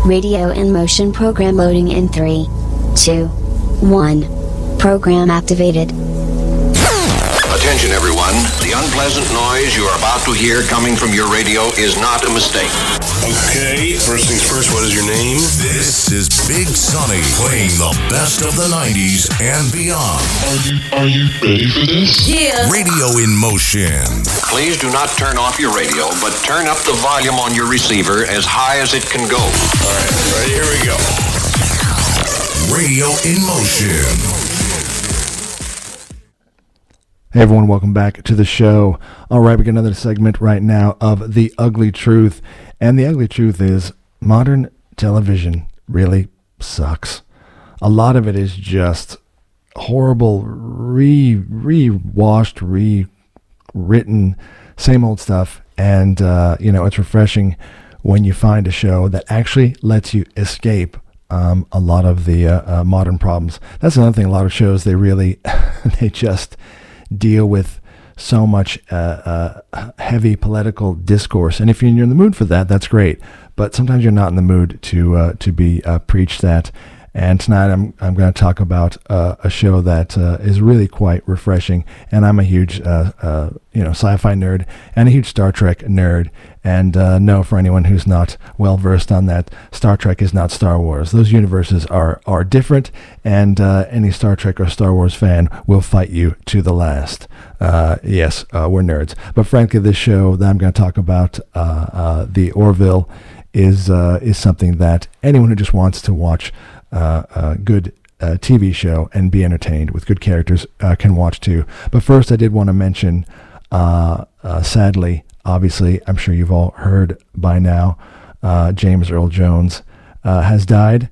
Radio in motion. Program loading in 3, 2, 1. Program activated. Attention everyone, the unpleasant noise you are about to hear coming from your radio is not a mistake. Okay, first things first, what is your name? This is Big Sonny playing the best of the 90s and beyond. Are you ready for this? Yeah. Radio in motion. Please do not turn off your radio, but turn up the volume on your receiver as high as it can go. All right, ready? Here we go. Radio in motion. Hey everyone, welcome back to the show. All right, we got another segment right now of The Ugly Truth. And the ugly truth is modern television really sucks. A lot of it is just horrible, rewashed, rewritten, same old stuff. And, it's refreshing when you find a show that actually lets you escape a lot of the modern problems. That's another thing, a lot of shows, they just deal with so much heavy political discourse, and if you're in the mood for that, that's great. But sometimes you're not in the mood to be preached at. And tonight I'm going to talk about a show that is really quite refreshing. And I'm a huge sci-fi nerd and a huge Star Trek nerd. And no, for anyone who's not well versed on that, Star Trek is not Star Wars. Those universes are different, and any Star Trek or Star Wars fan will fight you to the last. Yes, we're nerds. But frankly, this show that I'm going to talk about, the Orville, is something that anyone who just wants to watch a good TV show and be entertained with good characters can watch too. But first, I did want to mention, sadly, obviously, I'm sure you've all heard by now, James Earl Jones has died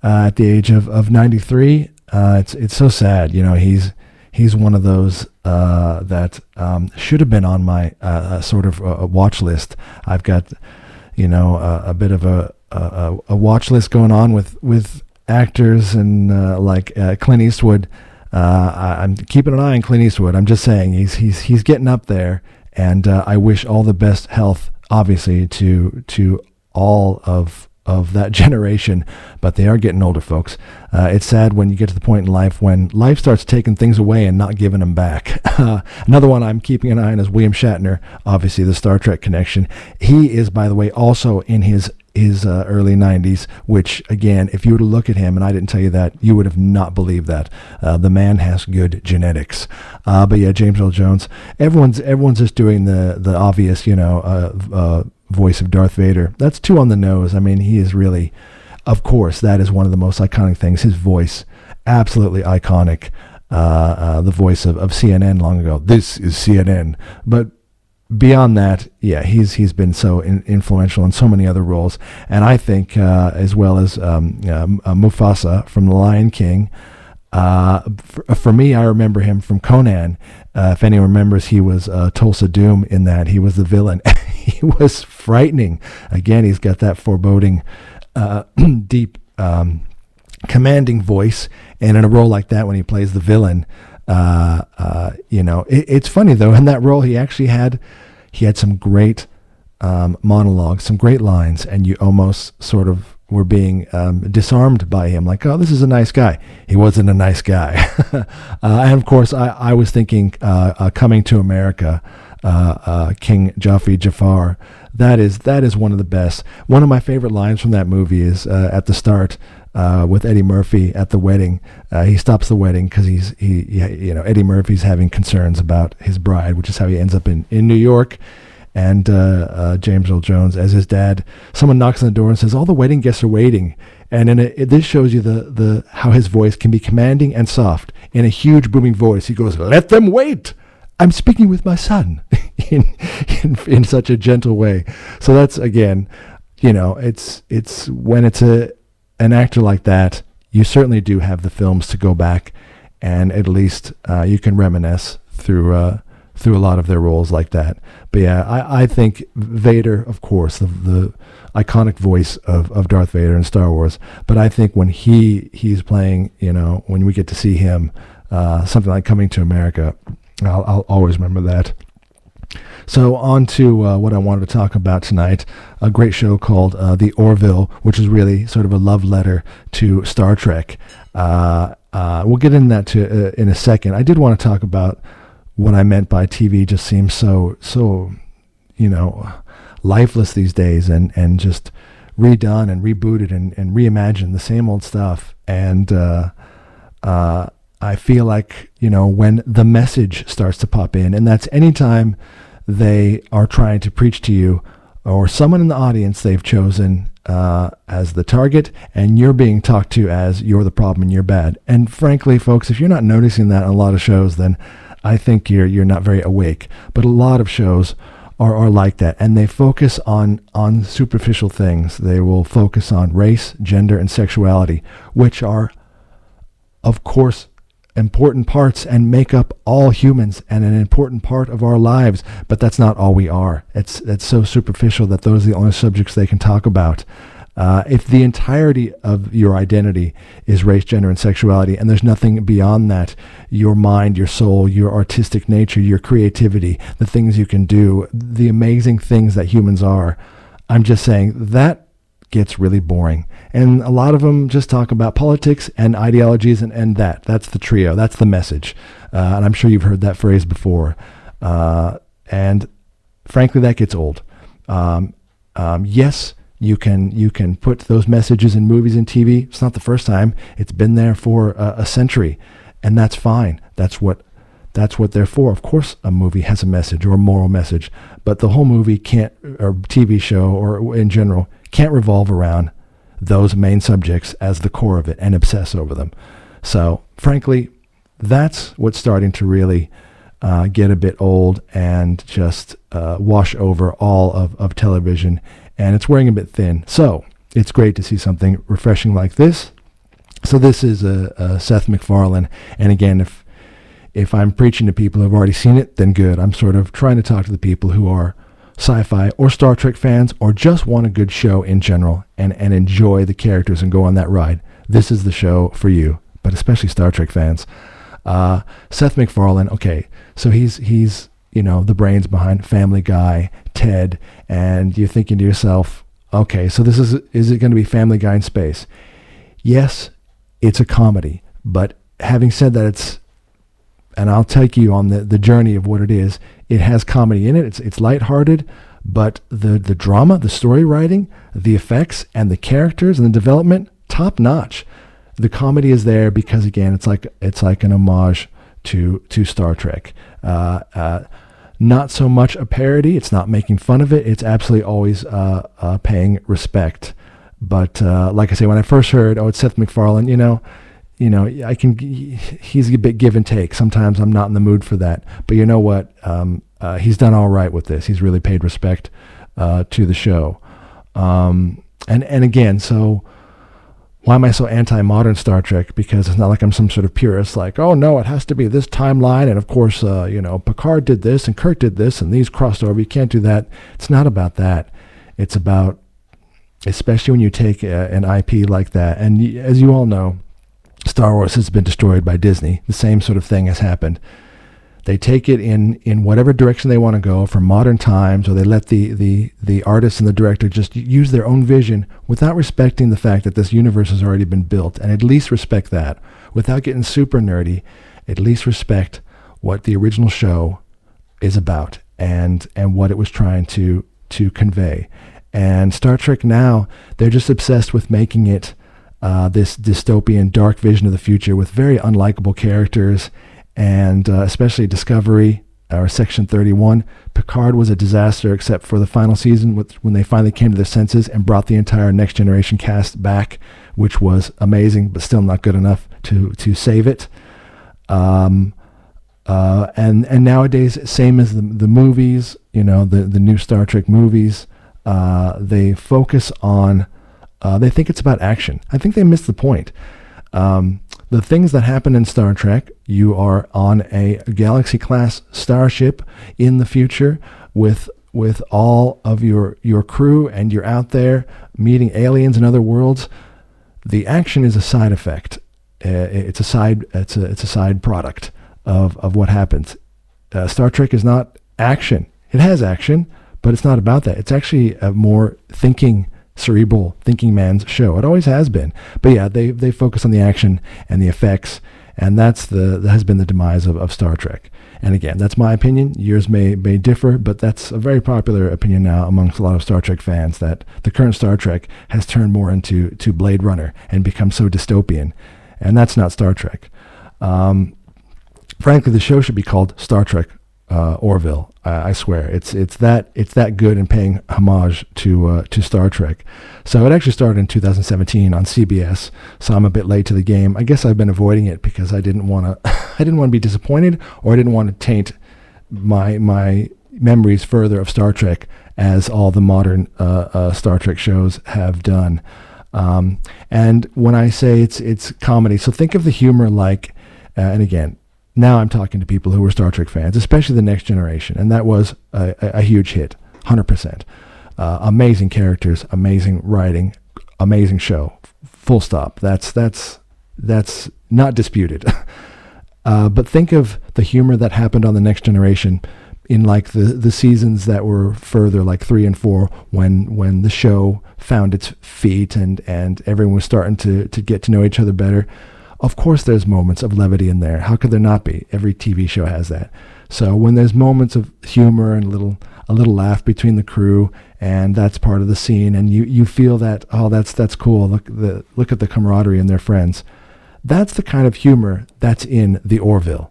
at the age of 93. It's so sad. He's one of those that should have been on my sort of a watch list. I've got a bit of a watch list going on with actors and like Clint Eastwood. I'm keeping an eye on Clint Eastwood. I'm just saying he's getting up there. And I wish all the best health, obviously, to all of that generation. But they are getting older, folks. It's sad when you get to the point in life when life starts taking things away and not giving them back. Another one I'm keeping an eye on is William Shatner, obviously the Star Trek connection. He is, by the way, also in his early 90s, which, again, if you were to look at him, and I didn't tell you that, you would have not believed that. The man has good genetics. But yeah, James Earl Jones. Everyone's just doing the obvious, voice of Darth Vader. That's too on the nose. I mean, he is really, of course, that is one of the most iconic things. His voice, absolutely iconic. The voice of CNN long ago. This is CNN. But beyond that, yeah, he's been so influential in so many other roles, and I think as well as Mufasa from The Lion King. For me, I remember him from Conan. If anyone remembers, he was Tulsa Doom in that. He was the villain. He was frightening. Again, he's got that foreboding, deep, commanding voice, and in a role like that, when he plays the villain, it's funny though. In that role, he actually had some great monologues, some great lines, and you almost sort of were being disarmed by him. Like, oh, this is a nice guy. He wasn't a nice guy. And of course, I was thinking, Coming to America, King Jafar. That is one of the best. One of my favorite lines from that movie is at the start. With Eddie Murphy at the wedding. He stops the wedding because Eddie Murphy's having concerns about his bride, which is how he ends up in New York. And James Earl Jones, as his dad, someone knocks on the door and says, all the wedding guests are waiting. And this shows you the how his voice can be commanding and soft. In a huge booming voice, he goes, let them wait. I'm speaking with my son in such a gentle way. So that's, again, it's when it's an actor like that, you certainly do have the films to go back and at least you can reminisce through a lot of their roles like that. But yeah, I think Vader, of course, the iconic voice of Darth Vader in Star Wars. But I think when he's playing, when we get to see him, something like Coming to America, I'll always remember that. So on to what I wanted to talk about tonight, a great show called The Orville, which is really sort of a love letter to Star Trek. We'll get into that in a second. I did want to talk about what I meant by TV just seems so lifeless these days, and just redone and rebooted and reimagined the same old stuff. And I feel like, when the message starts to pop in, and that's anytime they are trying to preach to you, or someone in the audience they've chosen as the target, and you're being talked to as you're the problem and you're bad. And frankly, folks, if you're not noticing that in a lot of shows, then I think you're not very awake. But a lot of shows are like that, and they focus on superficial things. They will focus on race, gender, and sexuality, which are, of course, important parts and make up all humans and an important part of our lives, but that's not all we are. It's so superficial that those are the only subjects they can talk about. If the entirety of your identity is race, gender, and sexuality, and there's nothing beyond that, your mind, your soul, your artistic nature, your creativity, the things you can do, the amazing things that humans are, I'm just saying that gets really boring. And a lot of them just talk about politics and ideologies, and that's the trio. That's the message. And I'm sure you've heard that phrase before. And frankly, that gets old. Yes, you can put those messages in movies and TV. It's not the first time. It's been there for a century, and that's fine. That's what they're for. Of course, a movie has a message or a moral message, but the whole movie can't, or TV show, or in general, can't revolve around those main subjects as the core of it and obsess over them. So, frankly, that's what's starting to really get a bit old and just wash over all of television, and it's wearing a bit thin. So, it's great to see something refreshing like this. So this is Seth MacFarlane, and again, if I'm preaching to people who've already seen it, then good. I'm sort of trying to talk to the people who are sci-fi or Star Trek fans, or just want a good show in general and enjoy the characters and go on that ride. This is the show for you, but especially Star Trek fans. Seth MacFarlane, okay, so he's the brains behind Family Guy, Ted, and you're thinking to yourself, okay, so is it going to be Family Guy in space? Yes, it's a comedy, but having said that, and I'll take you on the journey of what it is. It has comedy in it. It's lighthearted, but the drama, the story writing, the effects, and the characters and the development, top notch. The comedy is there because, again, it's like an homage to Star Trek. Not so much a parody. It's not making fun of it. It's absolutely always paying respect. But like I say, when I first heard, it's Seth MacFarlane, he's a bit give and take. Sometimes I'm not in the mood for that. But you know what? He's done all right with this. He's really paid respect to the show. And again, so why am I so anti-modern Star Trek? Because it's not like I'm some sort of purist, like, oh no, it has to be this timeline, and of course, Picard did this, and Kirk did this, and these crossed over. You can't do that. It's not about that. It's about, especially when you take an IP like that, and as you all know, Star Wars has been destroyed by Disney. The same sort of thing has happened. They take it in whatever direction they want to go for modern times, or they let the artist and the director just use their own vision without respecting the fact that this universe has already been built. And at least respect that. Without getting super nerdy, at least respect what the original show is about and what it was trying to convey. And Star Trek now, they're just obsessed with making it this dystopian, dark vision of the future with very unlikable characters, and especially Discovery, or Section 31. Picard was a disaster except for the final season when they finally came to their senses and brought the entire Next Generation cast back, which was amazing, but still not good enough to save it. And nowadays, same as the movies, the new Star Trek movies, they focus on, they think it's about action. I think they missed the point. The things that happen in Star Trek, you are on a Galaxy-class starship in the future with all of your crew, and you're out there meeting aliens and other worlds. The action is a side effect. It's a side product of what happens. Star Trek is not action. It has action, but it's not about that. It's actually a more cerebral thinking man's show. It always has been. But yeah, they focus on the action and the effects, and that has been the demise of Star Trek. And again, that's my opinion. Yours may differ, but that's a very popular opinion now amongst a lot of Star Trek fans, that the current Star Trek has turned more into Blade Runner and become so dystopian. And that's not Star Trek. Frankly, the show should be called Star Trek Orville. I swear, it's that good in paying homage to Star Trek. So it actually started in 2017 on CBS. So I'm a bit late to the game. I guess I've been avoiding it because I didn't want to be disappointed, or I didn't want to taint my memories further of Star Trek, as all the modern Star Trek shows have done. And when I say it's comedy, so think of the humor like, and again, now I'm talking to people who were Star Trek fans, especially the Next Generation, and that was a huge hit, 100%. Amazing characters, amazing writing, amazing show, full stop. That's not disputed. But think of the humor that happened on the Next Generation in like the seasons that were further, like 3 and 4, when the show found its feet and everyone was starting to get to know each other better. Of course there's moments of levity in there. How could there not be? Every TV show has that. So when there's moments of humor and a little laugh between the crew, and that's part of the scene, and you feel that, oh, that's cool. Look at the camaraderie and their friends. That's the kind of humor that's in the Orville.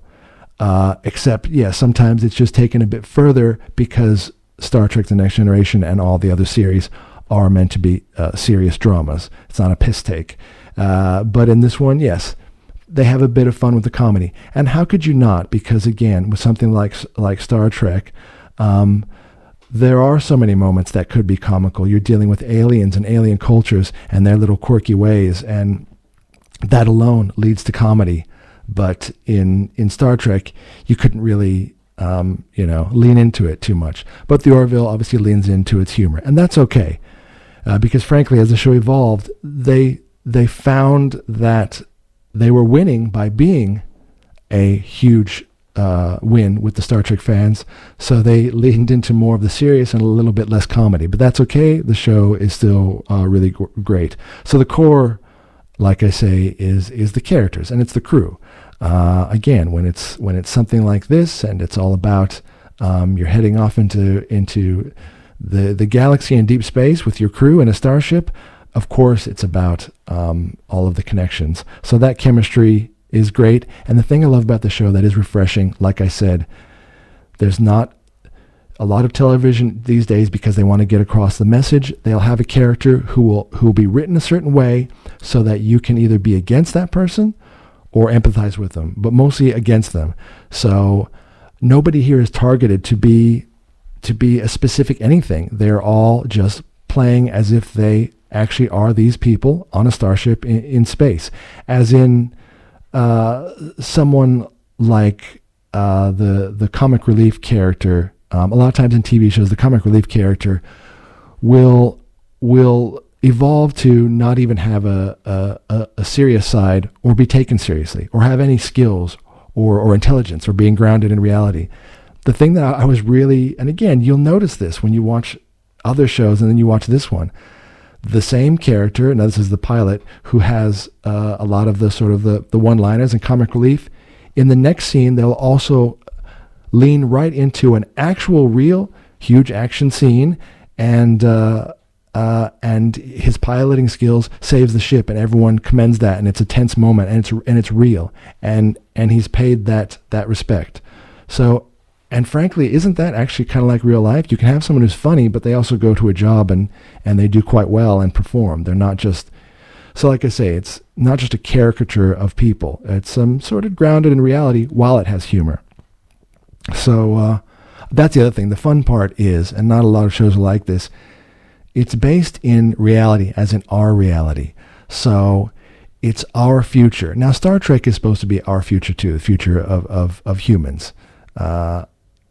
Except, sometimes it's just taken a bit further because Star Trek The Next Generation and all the other series are meant to be serious dramas. It's not a piss take. But in this one, yes, they have a bit of fun with the comedy. And how could you not? Because again, with something like Star Trek, there are so many moments that could be comical. You're dealing with aliens and alien cultures and their little quirky ways, and that alone leads to comedy. But in Star Trek, you couldn't really, lean into it too much. But the Orville obviously leans into its humor, and that's okay. Because frankly, as the show evolved, they found that they were winning by being a huge win with the Star Trek fans, so they leaned into more of the serious and a little bit less comedy. But that's okay. The show is still really great. So the core, like I say, is the characters, and it's the crew. Again, when it's something like this, and it's all about you're heading off into the galaxy and deep space with your crew in a starship. Of course, it's about all of the connections. So that chemistry is great. And the thing I love about the show that is refreshing, like I said, there's not a lot of television these days because they want to get across the message. They'll have a character who will be written a certain way so that you can either be against that person or empathize with them, but mostly against them. So nobody here is targeted to be a specific anything. They're all just playing as if they actually are these people on a starship in space. As in someone like the comic relief character. A lot of times in TV shows, the comic relief character will evolve to not even have a serious side or be taken seriously or have any skills or intelligence or being grounded in reality. The thing that I was really, and again, you'll notice this when you watch other shows and then you watch this one, the same character, now this is the pilot, who has a lot of the sort of the one-liners and comic relief. In the next scene, they'll also lean right into an actual real huge action scene, and his piloting skills saves the ship, and everyone commends that, and it's a tense moment, and it's real, and he's paid that respect. So, and frankly, isn't that actually kind of like real life? You can have someone who's funny, but they also go to a job and they do quite well and perform. They're not just, so like I say, it's not just a caricature of people. It's sort of grounded in reality while it has humor. So that's the other thing. The fun part is, and not a lot of shows are like this, it's based in reality, as in our reality. So it's our future. Now, Star Trek is supposed to be our future too, the future of humans.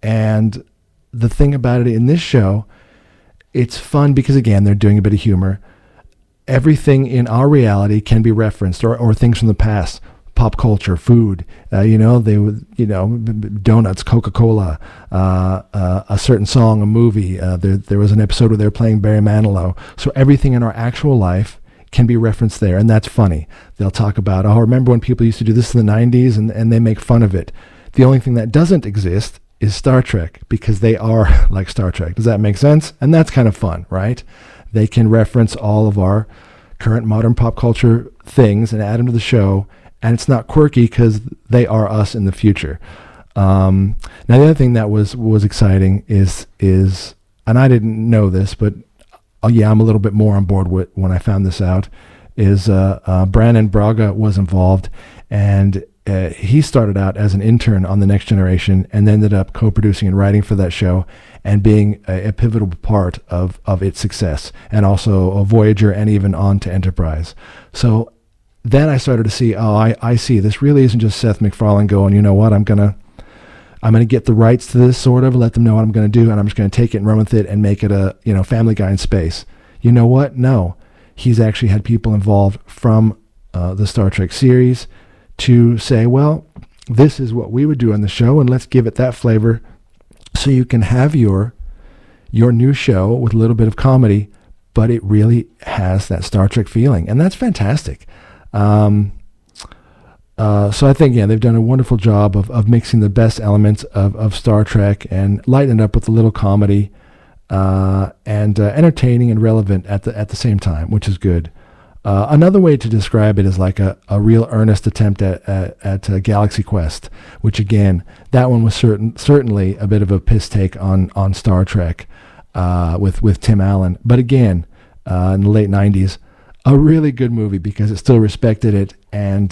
And the thing about it in this show, it's fun because, again, they're doing a bit of humor. Everything in our reality can be referenced, or things from the past pop culture, food. They would, donuts, Coca-Cola, a certain song, a movie. There was an episode where they were playing Barry Manilow. So everything in our actual life can be referenced there, and that's funny. They'll talk about, remember when people used to do this in the 90s, and they make fun of it. The only thing that doesn't exist is Star Trek, because they are like Star Trek. Does that make sense? And that's kind of fun, right? They can reference all of our current modern pop culture things and add them to the show, and it's not quirky because they are us in the future. Now the other thing that was exciting is, and I didn't know this, but I'm a little bit more on board with when I found this out, is Brannon Braga was involved, and he started out as an intern on The Next Generation and ended up co-producing and writing for that show and being a pivotal part of its success, and also a Voyager and even on to Enterprise. So then I started to see, I see, this really isn't just Seth MacFarlane going, you know what, I'm gonna get the rights to this, sort of, let them know what I'm gonna do, and I'm just gonna take it and run with it and make it a, Family Guy in space. You know what? No. He's actually had people involved from the Star Trek series to say, well, this is what we would do on the show, and let's give it that flavor so you can have your new show with a little bit of comedy, but it really has that Star Trek feeling, and that's fantastic. So I think, they've done a wonderful job of mixing the best elements of Star Trek and lighting it up with a little comedy, and entertaining and relevant at the same time, which is good. Another way to describe it is like a real earnest attempt at Galaxy Quest, which again, that one was certainly a bit of a piss take on Star Trek with Tim Allen. But again, in the late 90s, a really good movie because it still respected it, and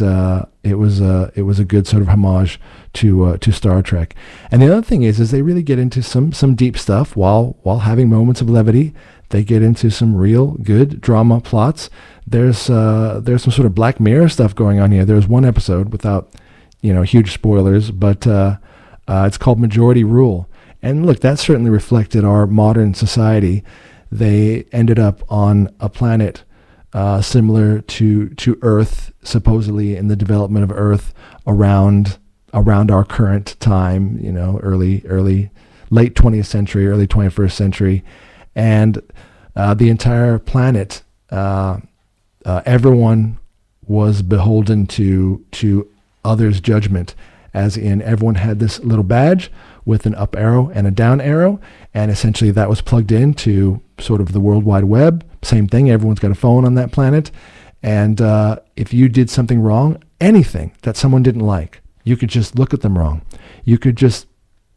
it was a good sort of homage to Star Trek. And the other thing is they really get into some deep stuff while having moments of levity. They get into some real good drama plots. There's some sort of Black Mirror stuff going on here. There's one episode, without huge spoilers, but it's called Majority Rule. And look, that certainly reflected our modern society. They ended up on a planet similar to Earth, supposedly in the development of Earth around our current time, late 20th century, early 21st century. And the entire planet, everyone was beholden to others' judgment, as in everyone had this little badge with an up arrow and a down arrow, and essentially that was plugged into sort of the World Wide Web. Same thing, everyone's got a phone on that planet, and if you did something wrong, anything that someone didn't like, you could just look at them wrong. You could just,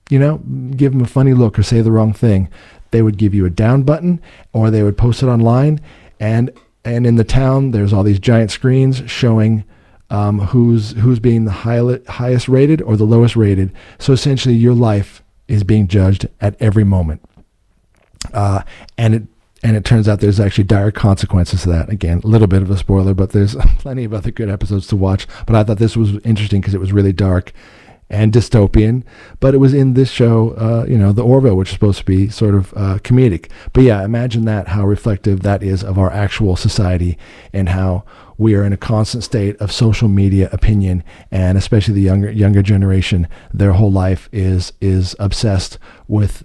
give them a funny look or say the wrong thing. They would give you a down button, or they would post it online, and in the town, there's all these giant screens showing who's being the highest rated or the lowest rated. So essentially, your life is being judged at every moment, and it turns out there's actually dire consequences to that. Again, a little bit of a spoiler, but there's plenty of other good episodes to watch. But I thought this was interesting because it was really dark and dystopian, but it was in this show, the Orville, which is supposed to be sort of comedic. But yeah, imagine that, how reflective that is of our actual society, and how we are in a constant state of social media opinion, and especially the younger generation, their whole life is obsessed with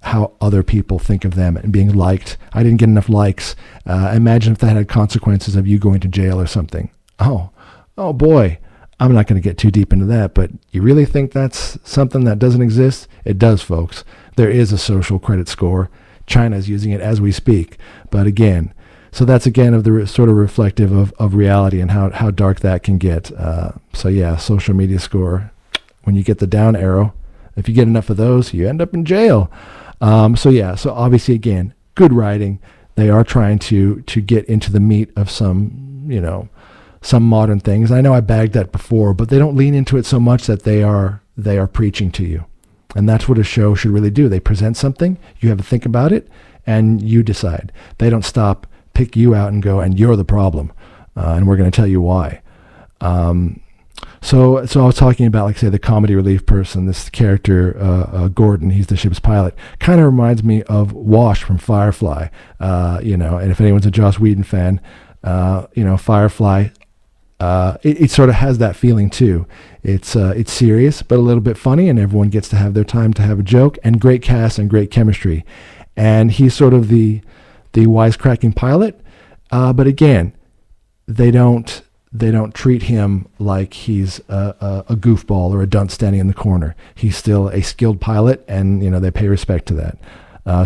how other people think of them and being liked. I didn't get enough likes. Imagine if that had consequences of you going to jail or something. Oh boy. I'm not going to get too deep into that, but you really think that's something that doesn't exist? It does, folks. There is a social credit score. China is using it as we speak. But again, so that's again of the sort of reflective of reality and how dark that can get. So yeah, social media score. When you get the down arrow, if you get enough of those, you end up in jail. So obviously, again, good writing. They are trying to get into the meat of some modern things. I know I bagged that before, but they don't lean into it so much that they are preaching to you. And that's what a show should really do. They present something, you have to think about it, and you decide. They don't stop, pick you out and go, and you're the problem, and we're going to tell you why. So I was talking about, like, say, the comedy relief person, this character, Gordon, he's the ship's pilot, kind of reminds me of Wash from Firefly, and if anyone's a Joss Whedon fan, Firefly, it sort of has that feeling too. It's serious but a little bit funny, and everyone gets to have their time to have a joke, and great cast and great chemistry. And he's sort of the wisecracking pilot, but again, they don't treat him like he's a goofball or a dunce standing in the corner. He's still a skilled pilot, and they pay respect to that.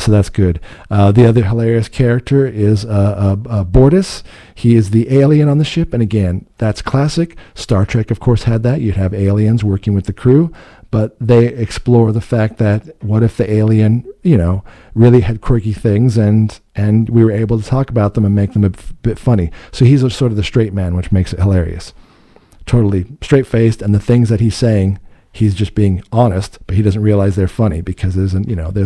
So that's good. The other hilarious character is Bortus. He is the alien on the ship, and again, that's classic. Star Trek, of course, had that. You'd have aliens working with the crew, but they explore the fact that what if the alien, really had quirky things, and we were able to talk about them and make them a bit funny. So he's sort of the straight man, which makes it hilarious. Totally straight-faced, and the things that he's saying, he's just being honest, but he doesn't realize they're funny because there's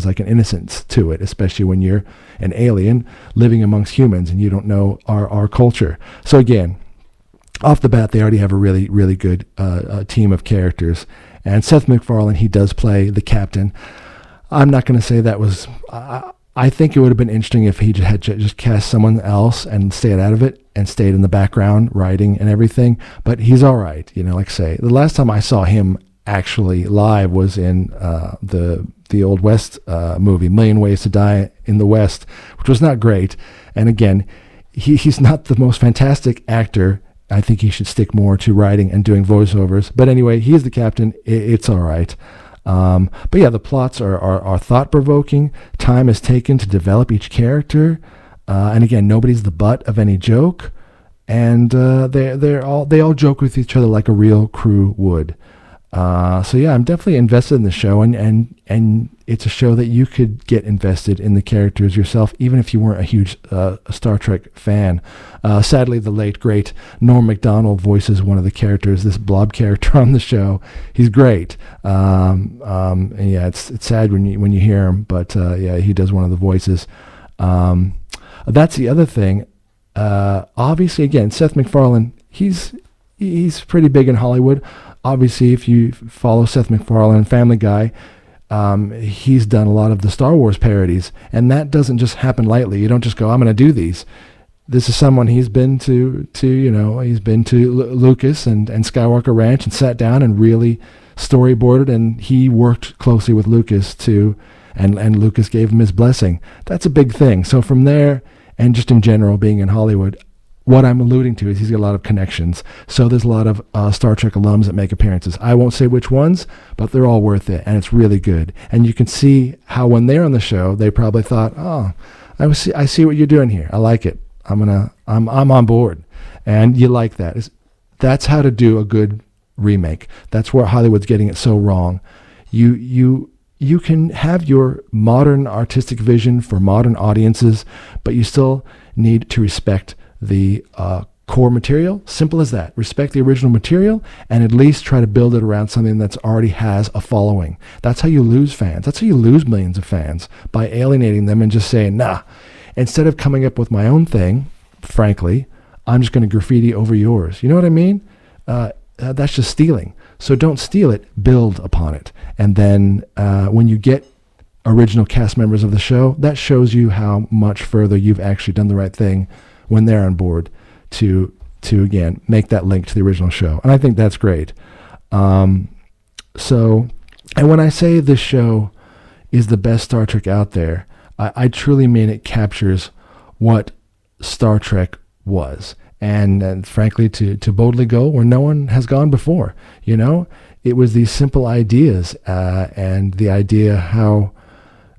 like an innocence to it, especially when you're an alien living amongst humans and you don't know our culture. So again, off the bat, they already have a really, really good team of characters. And Seth MacFarlane, he does play the captain. I'm not going to say that was... I think it would have been interesting if he had just cast someone else and stayed out of it and stayed in the background, writing and everything. But he's all right. Like I say, the last time I saw him actually live was in the Old West movie, Million Ways to Die in the West, which was not great. And again, he's not the most fantastic actor. I think he should stick more to writing and doing voiceovers. But anyway, he is the captain. It's all right. But yeah, the plots are thought-provoking. Time is taken to develop each character. And again, nobody's the butt of any joke. And they all joke with each other like a real crew would. So yeah, I'm definitely invested in the show, and it's a show that you could get invested in the characters yourself, even if you weren't a huge Star Trek fan. Sadly, the late great Norm Macdonald voices one of the characters, this blob character on the show. He's great. And yeah, it's sad when you hear him, but yeah, he does one of the voices. That's the other thing. Obviously, again, Seth MacFarlane, he's pretty big in Hollywood. Obviously, if you follow Seth MacFarlane, Family Guy, he's done a lot of the Star Wars parodies, and that doesn't just happen lightly. You don't just go, I'm going to do these. This is someone he's been to he's been to Lucas and Skywalker Ranch and sat down and really storyboarded, and he worked closely with Lucas too, and Lucas gave him his blessing. That's a big thing. So from there, and just in general, being in Hollywood, what I'm alluding to is he's got a lot of connections. So there's a lot of Star Trek alums that make appearances. I won't say which ones, but they're all worth it, and it's really good. And you can see how when they're on the show, they probably thought, "Oh, I see what you're doing here. I like it. I'm on board." And you like that. That's how to do a good remake. That's where Hollywood's getting it so wrong. You can have your modern artistic vision for modern audiences, but you still need to respect the core material. Simple as that. Respect the original material and at least try to build it around something that's already has a following. That's how you lose fans. That's how you lose millions of fans, by alienating them and just saying, nah, instead of coming up with my own thing, frankly, I'm just going to graffiti over yours. You know what I mean? That's just stealing. So don't steal it, build upon it. And then when you get original cast members of the show, that shows you how much further you've actually done the right thing when they're on board to again make that link to the original show. And I think that's great. So, and when I say this show is the best Star Trek out there, I truly mean it captures what Star Trek was. And frankly, to boldly go where no one has gone before. It was these simple ideas, and the idea how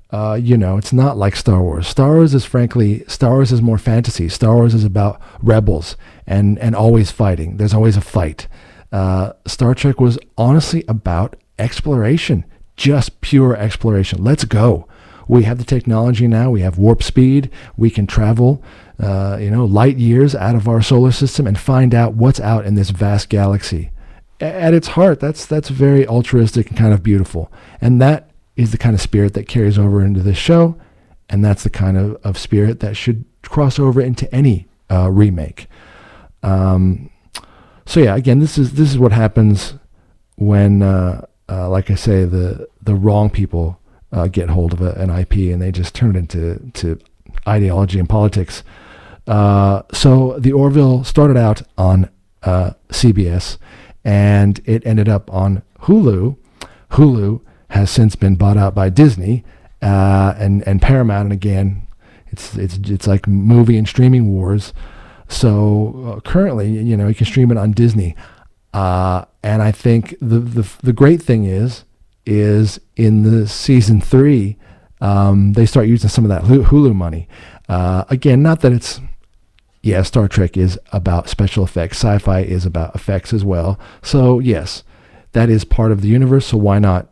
it's not like Star Wars. Star Wars is more fantasy. Star Wars is about rebels and always fighting. There's always a fight. Star Trek was honestly about exploration, just pure exploration. Let's go. We have the technology now. We have warp speed. We can travel, light years out of our solar system and find out what's out in this vast galaxy. At its heart, that's very altruistic and kind of beautiful. And that is the kind of spirit that carries over into this show, and that's the kind of spirit that should cross over into any remake. So yeah, again, this is what happens when, like I say, the wrong people get hold of an IP and they just turn it into ideology and politics. So the Orville started out on CBS, and it ended up on Hulu. Hulu has since been bought out by Disney and Paramount, and again, it's like movie and streaming wars. So currently, you can stream it on Disney, and I think the great thing is in the season 3, they start using some of that Hulu money. Again, not that it's, Star Trek is about special effects. Sci-fi is about effects as well. So yes, that is part of the universe. So why not,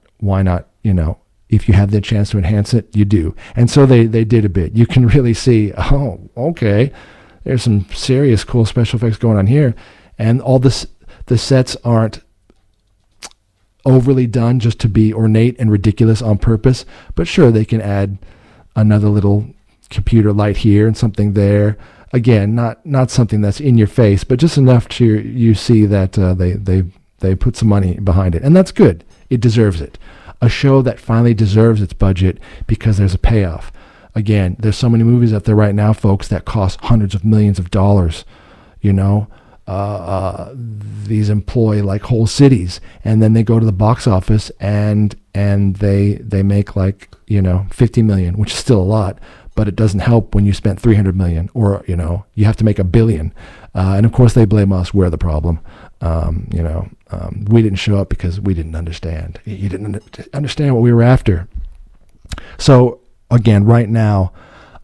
if you have the chance to enhance it, you do. And so they did a bit. You can really see, oh, okay, there's some serious cool special effects going on here. And all this, the sets aren't overly done just to be ornate and ridiculous on purpose. But sure, they can add another little computer light here and something there. Again, not something that's in your face, but just enough to you see that they put some money behind it. And that's good. It deserves it. A show that finally deserves its budget because there's a payoff. Again, there's so many movies out there right now, folks, that cost hundreds of millions of dollars. These employ like whole cities, and then they go to the box office and they make like 50 million, which is still a lot, but it doesn't help when you spent 300 million, or you have to make $1 billion, and of course they blame us. We're the problem. We didn't show up because we didn't understand. You didn't understand what we were after. So again, right now,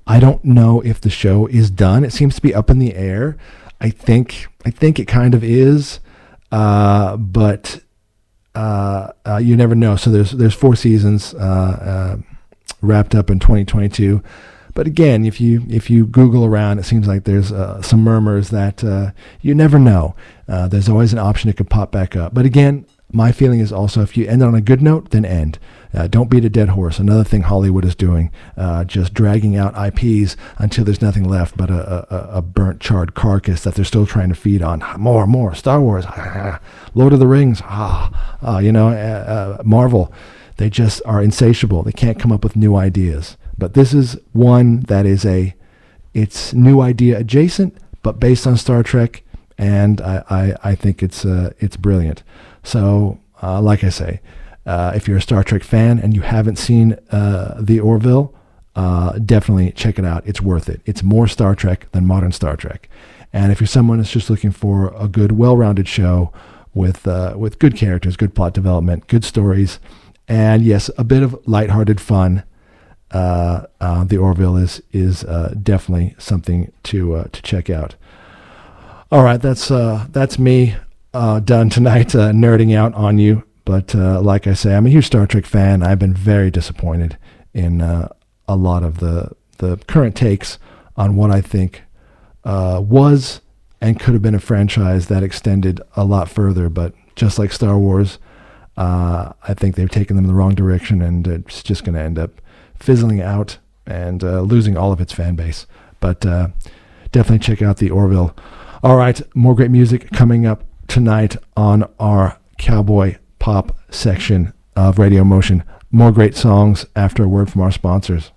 I don't know if the show is done. It seems to be up in the air. I think it kind of is, but you never know. So there's 4 seasons wrapped up in 2022. But again, if you Google around, it seems like there's some murmurs that you never know. There's always an option it could pop back up. But again, my feeling is also if you end on a good note, then end. Don't beat a dead horse. Another thing Hollywood is doing, just dragging out IPs until there's nothing left but a burnt, charred carcass that they're still trying to feed on. More. Star Wars, Lord of the Rings, Marvel. They just are insatiable. They can't come up with new ideas. But this is one that is it's new idea adjacent, but based on Star Trek, and I think it's brilliant. So, like I say, if you're a Star Trek fan and you haven't seen the Orville, definitely check it out. It's worth it. It's more Star Trek than modern Star Trek. And if you're someone that's just looking for a good, well-rounded show with good characters, good plot development, good stories, and yes, a bit of lighthearted fun, the Orville is definitely something to check out. All right, that's me done tonight, nerding out on you. But like I say, I'm a huge Star Trek fan. I've been very disappointed in a lot of the current takes on what I think was and could have been a franchise that extended a lot further. But just like Star Wars, I think they've taken them in the wrong direction, and it's just going to end up fizzling out and losing all of its fan base. But definitely check out the Orville. All right, more great music coming up tonight on our Cowboy Pop section of Radio Motion. More great songs after a word from our sponsors.